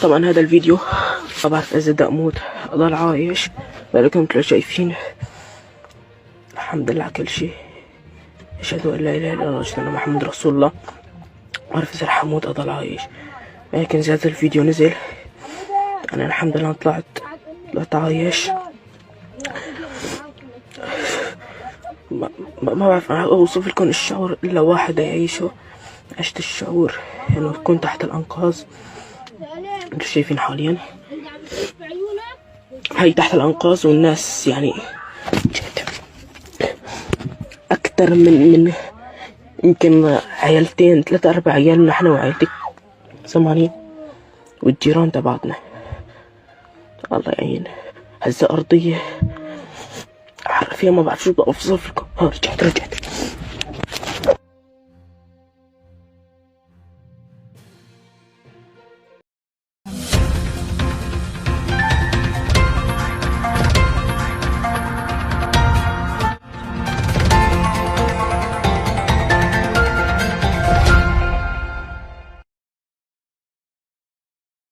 طبعا هذا الفيديو ما بعرف اذا بدي اموت اضل عايش، لكم مثل شايفين الحمد لله على كل شيء. اشهد ان لا اله الا الله واشهد ان محمد رسول الله. ما بعرف اذا رح اموت اضل عايش، لكن اذا هذا الفيديو نزل انا الحمد لله طلعت عايش. ما بعرف اوصف لكم الشعور الا واحد يعيشه. عشت الشعور انه كنت تحت الانقاض. انتوا شايفين حاليا هاي تحت الانقاض، والناس يعني اكتر من يمكن عيالتين 3-4 عيال، نحن وعيلتي 80 والجيران تبعتنا. الله يعين. هزة ارضية فيها ما بعرف شو بدي اوصف لكم. رجعت